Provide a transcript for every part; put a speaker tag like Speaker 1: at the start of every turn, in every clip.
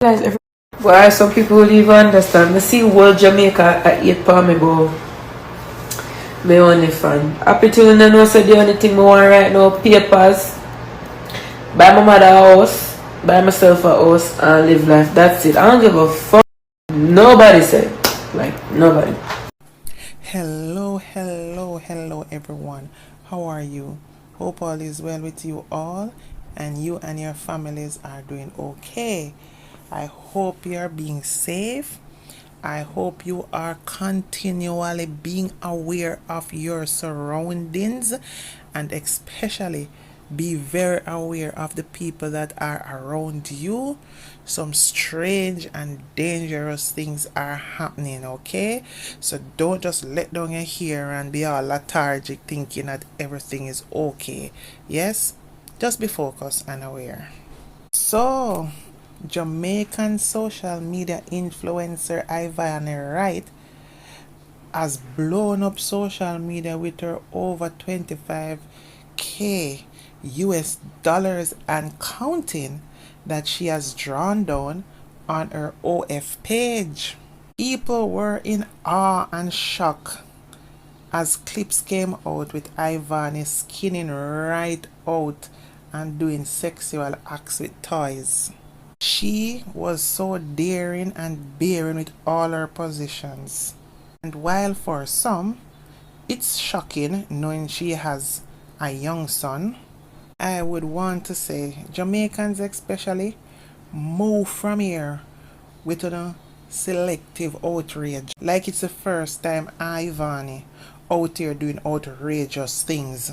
Speaker 1: Guys, why some people will even understand. I see World Jamaica at 8 pound me go. My only fan. Happy to know so the only thing I want right now, papers. Buy my mother a house, buy myself a house and live life. That's it. I don't give a fuck. Nobody said. Like nobody.
Speaker 2: Hello everyone. How are you? Hope all is well with you all and you and your families are doing okay. I hope you are being safe. I hope you are continually being aware of your surroundings and especially be very aware of the people that are around you. Some strange and dangerous things are happening, okay? So don't just let down your hair and be all lethargic thinking that everything is okay. Yes? Just be focused and aware. So, Jamaican social media influencer Ivany Wright has blown up social media with her over 25k US dollars and counting that she has drawn down on her O.F-Page. People were in awe and shock as clips came out with Ivany skinning right out and doing sexual acts with toys. She was so daring and bearing with all her positions. And while for some, it's shocking knowing she has a young son, I would want to say, Jamaicans especially, move from here with a selective outrage. Like it's the first time Ivany out here doing outrageous things.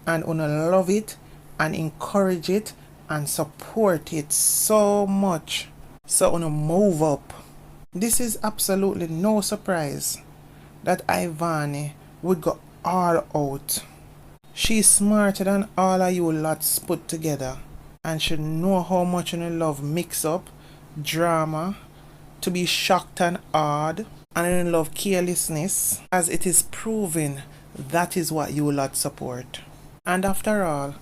Speaker 2: And una love it and encourage it and support it so much. So una move up. This is absolutely no surprise that Ivany would go all out. She's smarter than all of you lots put together and should know how much you love mix-up, drama, to be shocked and awed, and you love carelessness, as it is proven that is what you lot support. And after all,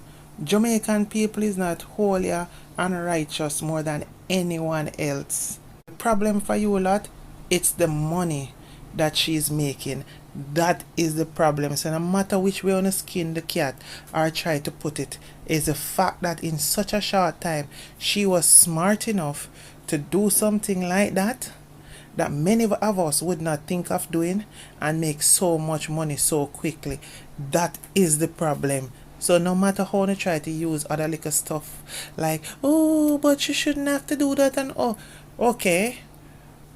Speaker 2: Jamaican people is not holier and righteous more than anyone else. The problem for you lot, it's the money that she's making. That is the problem. So no matter which way on skin the cat or try to put it, is the fact that in such a short time she was smart enough to do something like that many of us would not think of doing and make so much money so quickly. That is the problem. So no matter how you try to use other little stuff like, oh, but you shouldn't have to do that, and oh, okay,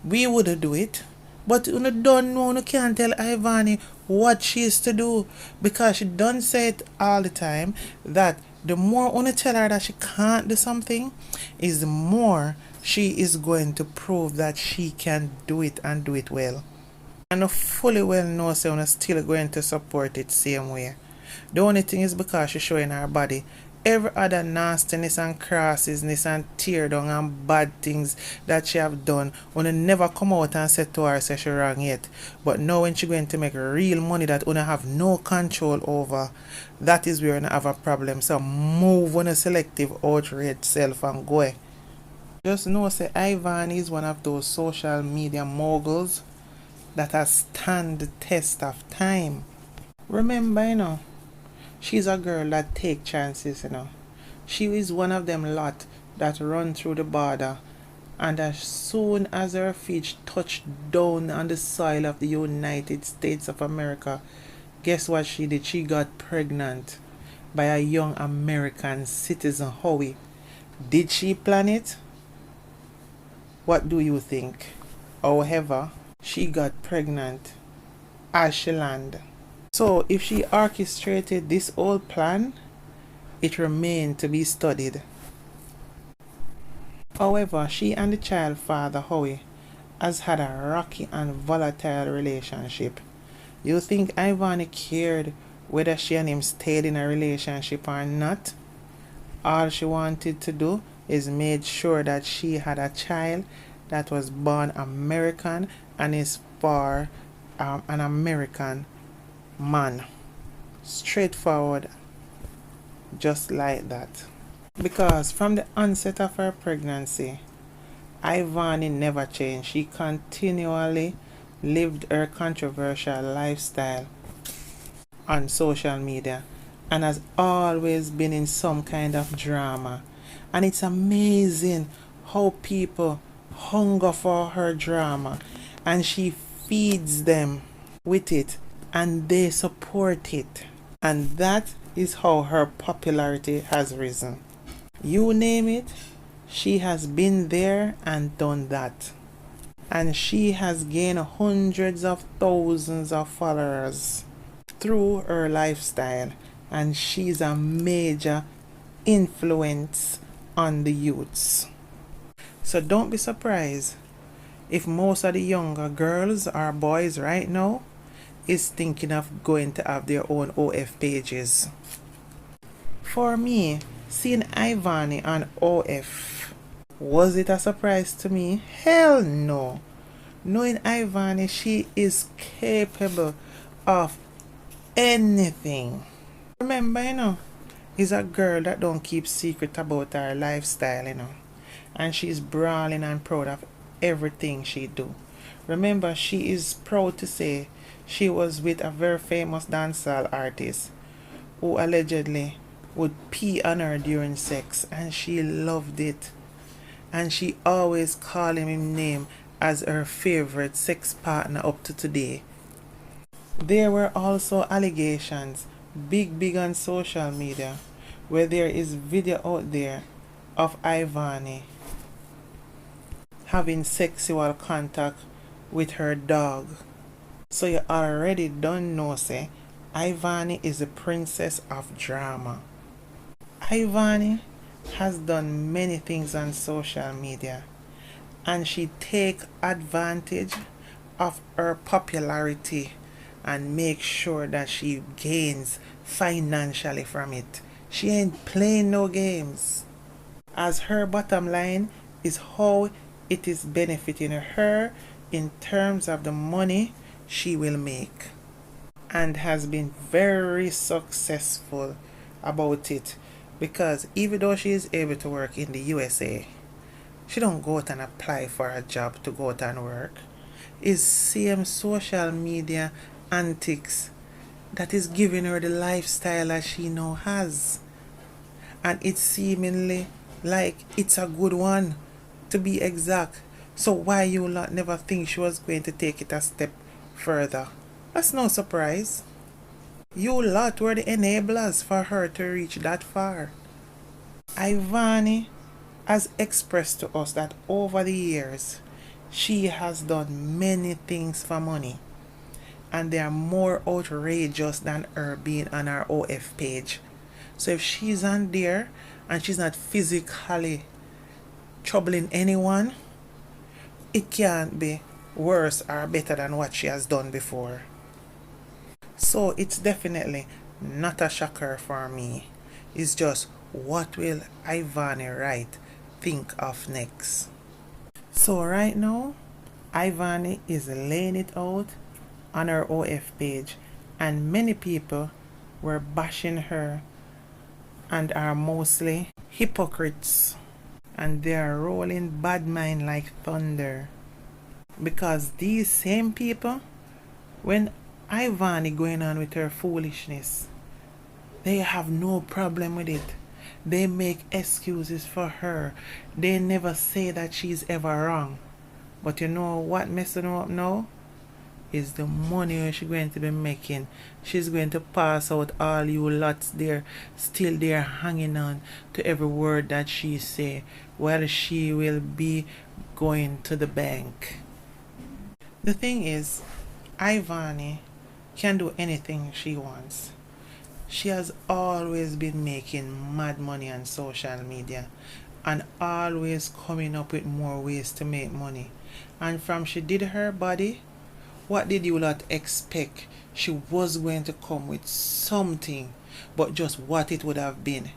Speaker 2: we would do it. But you don't know, you can't tell Ivany what she is to do, because she don't say it all the time that the more you tell her that she can't do something, is the more she is going to prove that she can do it and do it well. And I fully well know so I'm still going to support it same way. The only thing is because she's showing her body every other nastiness and crossiness and tear down and bad things that she have done, Una never come out and say to her say she wrong yet. But now when she going to make real money that Una have no control over, that is where Una have a problem. So move on a selective outrage self and go. Just know say Ivany is one of those social media moguls that has stand the test of time. Remember, she's a girl that take chances, She is one of them lot that run through the border, and as soon as her feet touched down on the soil of the United States of America, guess what she did? She got pregnant by a young American citizen, Howie. Did she plan it? What do you think? However, she got pregnant as she landed. So if she orchestrated this whole plan, it remained to be studied. However, she and the child father, Howie, has had a rocky and volatile relationship. You think Ivany cared whether she and him stayed in a relationship or not? All she wanted to do is made sure that she had a child that was born American and is for an American man. Straightforward, just like that. Because from the onset of her pregnancy, Ivany never changed. She continually lived her controversial lifestyle on social media and has always been in some kind of drama. And it's amazing how people hunger for her drama and she feeds them with it and they support it. And that is how her popularity has risen. You name it, she has been there and done that. And she has gained hundreds of thousands of followers through her lifestyle, and she's a major influence on the youths. So don't be surprised if most of the younger girls or boys right now is thinking of going to have their own OF pages. For me, seeing Ivany on OF, was it a surprise to me? Hell no. Knowing Ivany, she is capable of anything. Remember, is a girl that don't keep secret about her lifestyle, and she's brawling and proud of everything she do. Remember, she is proud to say she was with a very famous dancehall artist who allegedly would pee on her during sex, and she loved it. And she always called him name as her favorite sex partner up to today. There were also allegations, big on social media, where there is video out there of Ivany having sexual contact with her dog. So you already don't know, say, Ivany is the princess of drama. Ivany has done many things on social media, and she take advantage of her popularity and make sure that she gains financially from it. She ain't playing no games, as her bottom line is how it is benefiting her in terms of the money she will make, and has been very successful about it, because even though she is able to work in the USA, she don't go out and apply for a job to go out and work. It's same social media antics that is giving her the lifestyle that she now has. And it's seemingly like it's a good one, to be exact. So why you lot never think she was going to take it a step further? That's no surprise. You lot were the enablers for her to reach that far. Ivany has expressed to us that over the years, she has done many things for money, and they are more outrageous than her being on her OF page. So if she's on there and she's not physically troubling anyone, it can't be worse or better than what she has done before. So it's definitely not a shocker for me. It's just, what will Ivany Wright think of next? So right now, Ivany is laying it out on her OF page, and many people were bashing her and are mostly hypocrites, and they are rolling Badmind like thunder, because these same people, when Ivany going on with her foolishness, they have no problem with it. They make excuses for her. They never say that she's ever wrong. But you know what messing her up now? Is the money she's going to be making. She's going to pass out all you lots there, still there hanging on to every word that she say, while she will be going to the bank. The thing is, Ivany can do anything she wants. She has always been making mad money on social media and always coming up with more ways to make money. And from she did her body, what did you lot expect? She was going to come with something, but just what it would have been.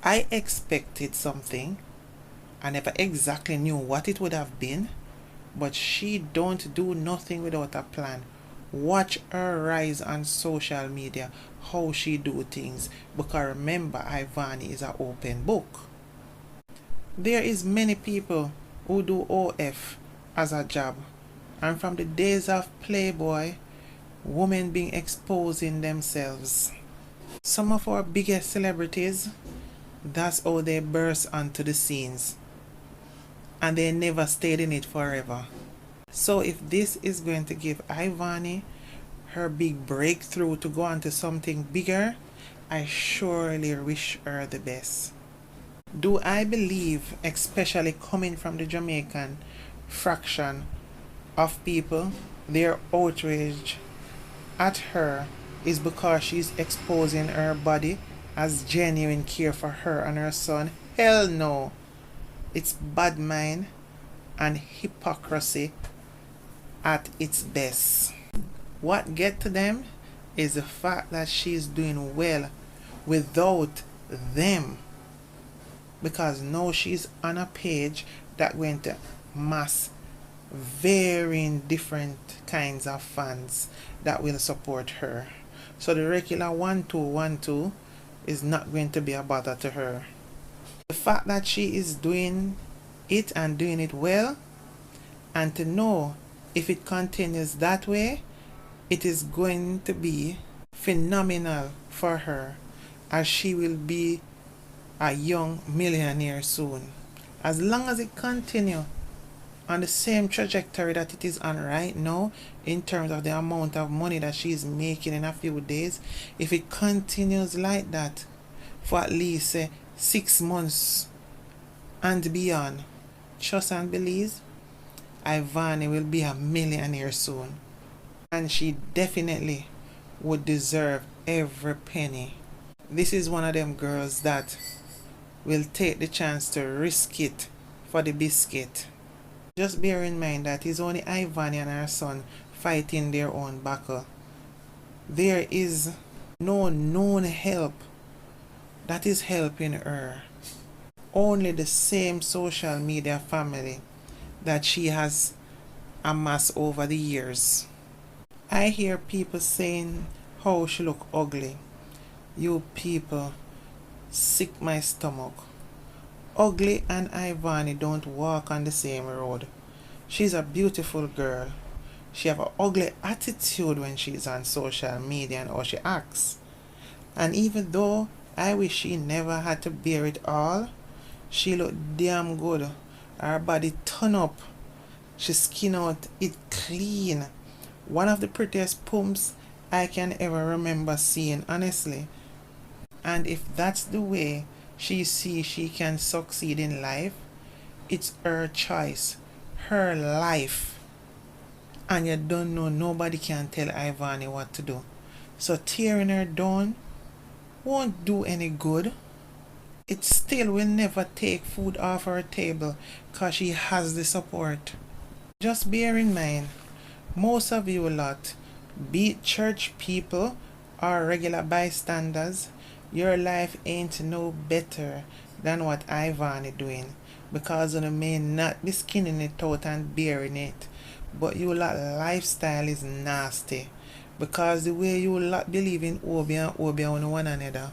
Speaker 2: I expected something. I never exactly knew what it would have been, but she don't do nothing without a plan. Watch her rise on social media, how she do things, because remember, Ivany is an open book. There is many people who do OF as a job, and from the days of Playboy, women being exposing themselves. Some of our biggest celebrities, that's how they burst onto the scenes, and they never stayed in it forever. So if this is going to give Ivany her big breakthrough to go on to something bigger, I surely wish her the best. Do I believe, especially coming from the Jamaican fraction of people, their outrage at her is because she's exposing her body as genuine care for her and her son? Hell no. It's Badmind and hypocrisy at its best. What get to them is the fact that she's doing well without them, because now she's on a page that went to mass varying different kinds of fans that will support her. So the regular 1212 is not going to be a bother to her. The fact that she is doing it and doing it well, and to know if it continues that way, it is going to be phenomenal for her, as she will be a young millionaire soon. As long as it continues on the same trajectory that it is on right now, in terms of the amount of money that she is making in a few days, if it continues like that for at least 6 months and beyond, trust and believe, Ivany will be a millionaire soon, and she definitely would deserve every penny. This is one of them girls that will take the chance to risk it for the biscuit. Just bear in mind that it's only Ivany and her son fighting their own battle. There is no known help that is helping her. Only the same social media family that she has amassed over the years. I hear people saying how she look ugly. You people sick my stomach. Ugly and Ivany don't walk on the same road. She's a beautiful girl. She have an ugly attitude when she's on social media and how she acts. And even though I wish she never had to bear it all, she look damn good. Her body turn up. She skin out it clean. One of the prettiest pumps I can ever remember seeing, honestly. And if that's the way she sees she can succeed in life, it's her choice, her life. And you don't know, nobody can tell Ivany what to do. So tearing her down won't do any good. It still will never take food off her table because she has the support. Just bear in mind, most of you lot, be it church people or regular bystanders, your life ain't no better than what Ivany doing, because you may not be skinning it out and bearing it, but you lot lifestyle is nasty, because the way you lot believe in Obi and Obi on one another,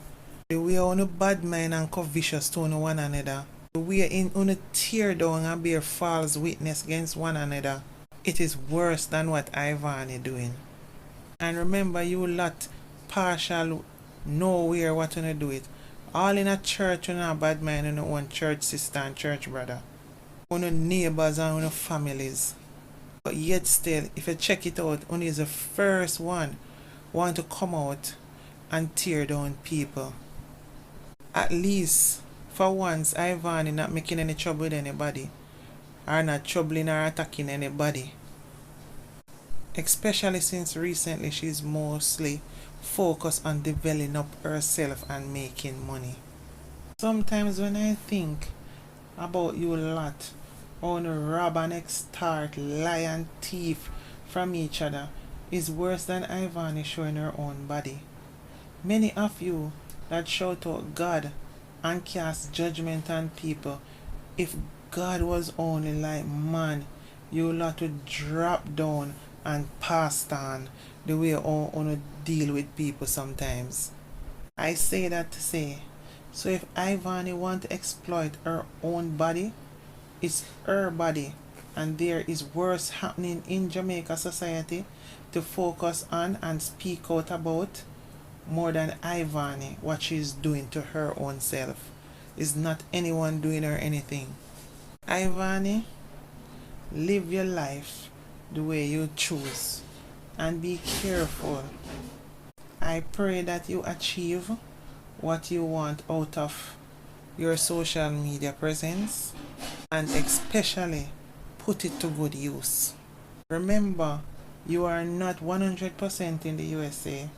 Speaker 2: the way on bad mind and covetous to one another, the way in on tear down and bear false witness against one another, it is worse than what Ivany doing. And remember, you lot partial nowhere what you do it. All in a church, you know, bad mind, you know, one church sister and church brother, on neighbors and on families. But yet still, if you check it out, only is the first one want to come out and tear down people. At least for once, Ivany not making any trouble with anybody, or not troubling or attacking anybody. Especially since recently she's mostly focused on developing up herself and making money. Sometimes when I think about you lot on rob and extort, lie and thief from each other, is worse than Ivany showing her own body. Many of you that shout out God and cast judgment on people, if God was only like man, you lot would drop down and pass on the way on deal with people sometimes. I say that to say, So if Ivany want to exploit her own body, it's her body, and there is worse happening in Jamaica society to focus on and speak out about more than Ivany, what she's doing to her own self. Is not anyone doing her anything. Ivany, live your life the way you choose and be careful. I pray that you achieve what you want out of your social media presence, and especially put it to good use. Remember, you are not 100% in the USA.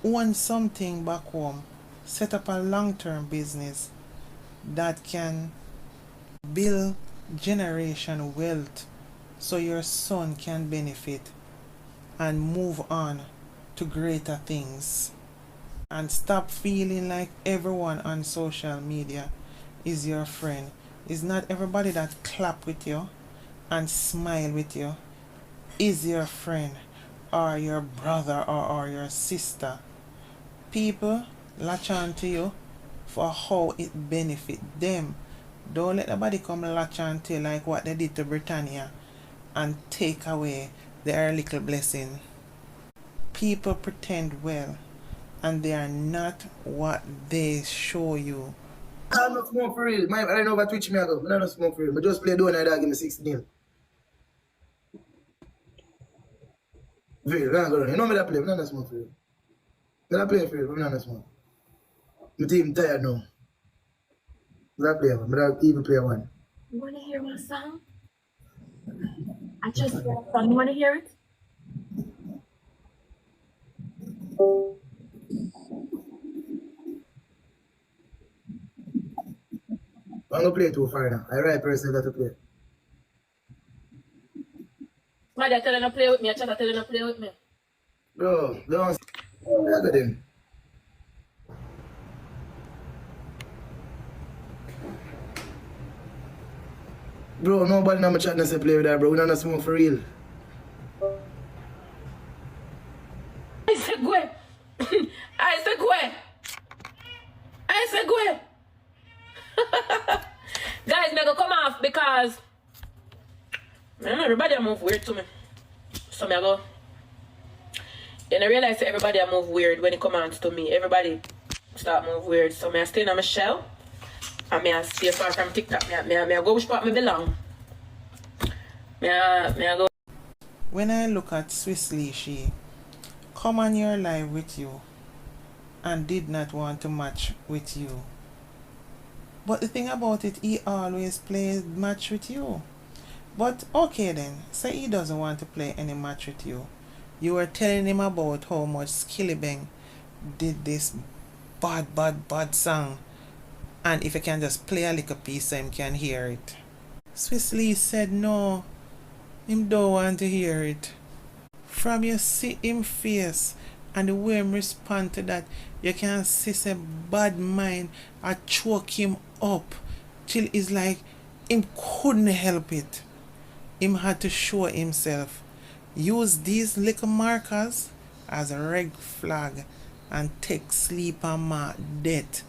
Speaker 2: Own something back home. Set up a long-term business that can build generation wealth so your son can benefit and move on to greater things. And stop feeling like everyone on social media is your friend. It's not everybody that clap with you and smile with you is your friend or your brother or your sister. People latch on to you for how it benefit them. Don't let nobody come latch on to you like what they did to Britannia and take away their little blessing. People pretend well, and they are not what they show you.
Speaker 3: I'm not smoke for real. I don't know about Twitch me ago. I don't smoke for real. I just play doing that, give me 16. Very, go. You know me that play, I don't smoke for real. I don't play for real, I don't smoke. My team tired now. I play one, I don't even play one.
Speaker 4: You wanna hear my song? I just wrote a song. You wanna hear it?
Speaker 3: I'm gonna play too far now. I write person that to play.
Speaker 4: My dad telling her to play with me, I try to tell her to play with me.
Speaker 3: Bro, don't look at him. Bro, nobody in my chat doesn't play with that, bro. We don't smoke for real.
Speaker 4: I said go. I said go. I said go. Guys, me go come off because man, everybody move weird to me. So me go. Then I realize that everybody move weird when it comes to me. Everybody start move weird. So me I stay in my shell. And me I stay far from TikTok. Me I go which part me belong. Me I go.
Speaker 2: When I look at Swissley, she come on your live with you and did not want to match with you. But the thing about it, he always plays match with you. But okay then, say he doesn't want to play any match with you. You were telling him about how much Skillibeng did this bad song. And if you can just play a little piece so him can hear it. Swissley said no, him don't want to hear it. From you see him face and the way him respond to that, you can see say Badmind I choke him up till it's like him couldn't help it. Him had to show himself. Use these little markers as a red flag and take sleep and mark death.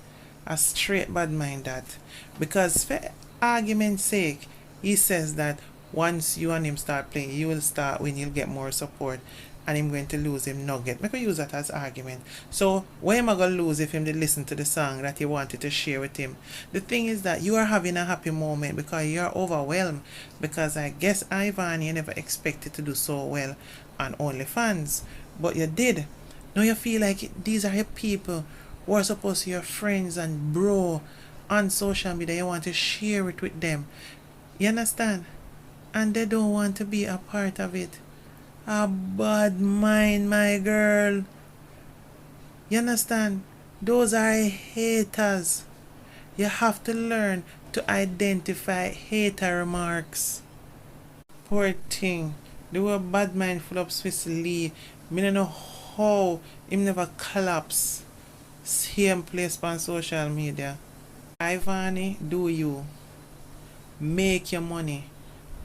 Speaker 2: A straight Badmind that. Because for argument's sake, he says that once you and him start playing, you will start when you'll get more support and him going to lose him nugget. Make we use that as argument. So where am I going to lose if him did listen to the song that you wanted to share with him? The thing is that you are having a happy moment because you're overwhelmed. Because I guess Ivany never expected to do so well on OnlyFans. But you did. Now you feel like these are your people who are supposed to be your friends and bro on social media. You want to share it with them. You understand? And they don't want to be a part of it. A Badmind, my girl. You understand? Those are haters. You have to learn to identify hater remarks. Poor thing. They were Badmind full of Swissley. Me don't know how him never collapse. Same place on social media. Ivany, do you. Make your money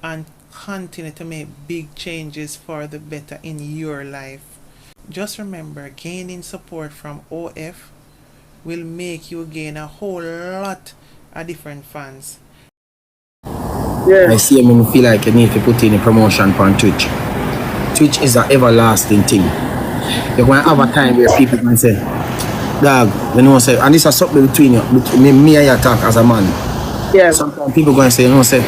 Speaker 2: and continue to make big changes for the better in your life. Just remember, gaining support from OF will make you gain a whole lot of different fans.
Speaker 3: I see him and feel like you need to put in a promotion on Twitch. Twitch is an everlasting thing. You're going to have a time where people can say, dog, you know, say, and this is something between you, me and you talk as a man. Yeah. Sometimes people going to say, you know, say,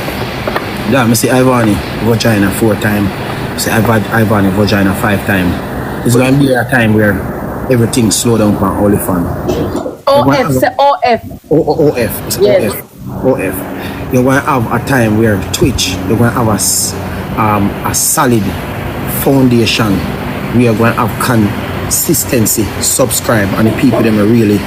Speaker 3: dog, I say Ivany vagina 4 times. I say Ivany vagina 5 times. It's going to be a time where everything slow down for all the fun.
Speaker 1: OF, say OF.
Speaker 3: OF. It's
Speaker 1: yes.
Speaker 3: OF. You're going to have a time where Twitch, you're going to have a solid foundation. We are going to have consistency, subscribe, and the people them really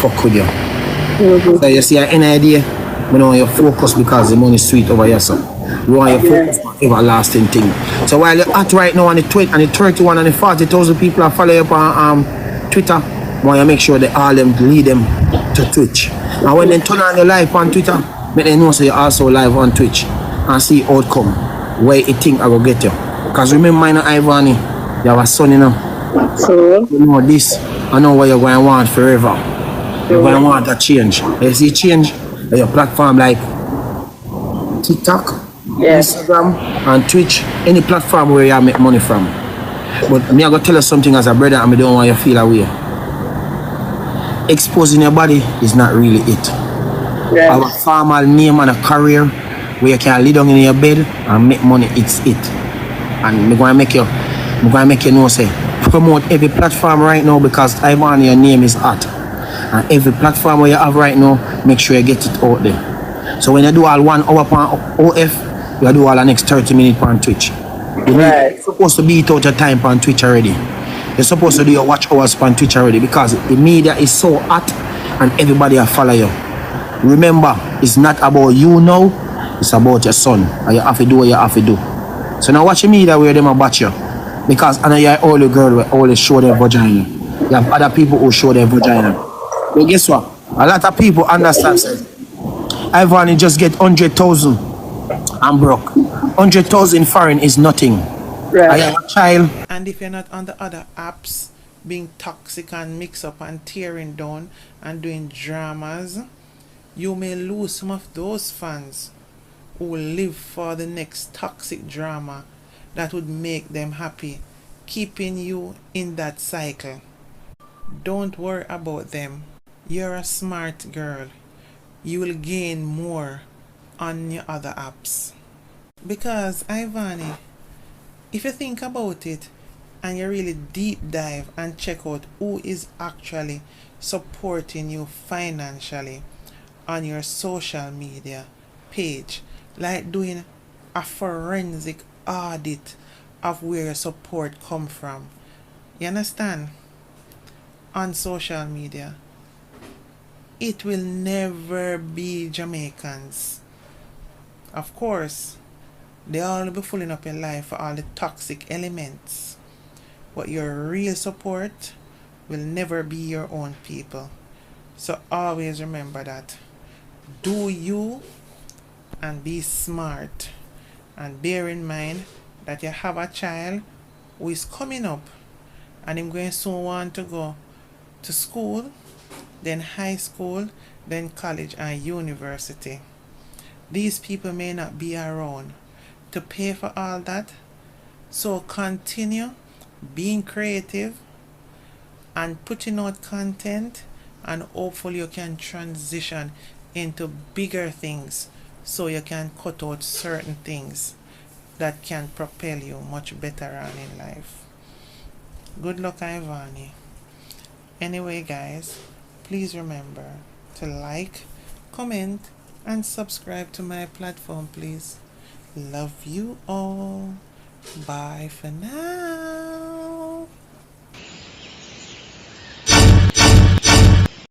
Speaker 3: fuck with you. Mm-hmm. So you see any idea? We don't want you focus because the money is sweet over here, so we want you focus on everlasting thing. So while you're at right now on the 31 and the 40,000 people are following you on Twitter, we want you make sure that all them lead them to Twitch. And when they turn on the live on Twitter, make them know so you're also live on Twitch and see outcome where you think I will get you. Because remember, mine and Ivany, you have a son, you know. So you know this, I know what you're going to want forever. You're going to want a change. You see change on your platform like TikTok, Instagram, and Twitch, any platform where you make money from. But me, I going to tell you something as a brother, and I don't want you to feel away. Exposing your body is not really it. Have a formal name and a career where you can lay down in your bed and make money, it's it. And I'm going to make you know, say, promote every platform right now because Ivany, your name is hot. And every platform where you have right now, make sure you get it out there. So when you do all 1 hour on OF, you do all the next 30 minutes on Twitch. You're supposed to beat out your time on Twitch already. You're supposed to do your watch hours on Twitch already because the media is so hot and everybody will follow you. Remember, it's not about you now, it's about your son. And you have to do what you have to do. So now watch the media where them a batch you. Because I know you're all the girl who always show their vagina. You have other people who show their vagina. But guess what? A lot of people understand that Ivany just get 100,000 and broke. 100,000 foreign is nothing. Right. I have a child.
Speaker 2: And if you're not on the other apps being toxic and mix up and tearing down and doing dramas, you may lose some of those fans who will live for the next toxic drama that would make them happy, keeping you in that cycle. Don't worry about them. You're a smart girl. You will gain more on your other apps. Because Ivany, if you think about it and you really deep dive and check out who is actually supporting you financially on your social media page, like doing a forensic audit of where your support come from. You understand? On social media, it will never be Jamaicans. Of course, they all will be filling up your life for all the toxic elements. But your real support will never be your own people. So always remember that. Do you and be smart. And bear in mind that you have a child who is coming up and him going soon want to go to school, then high school, then college and university. These people may not be around to pay for all that. So continue being creative and putting out content, and hopefully you can transition into bigger things so you can cut out certain things that can propel you much better on in life. Good luck, Ivany. Anyway, guys, please remember to like, comment, and subscribe to my platform, please. Love you all. Bye for now.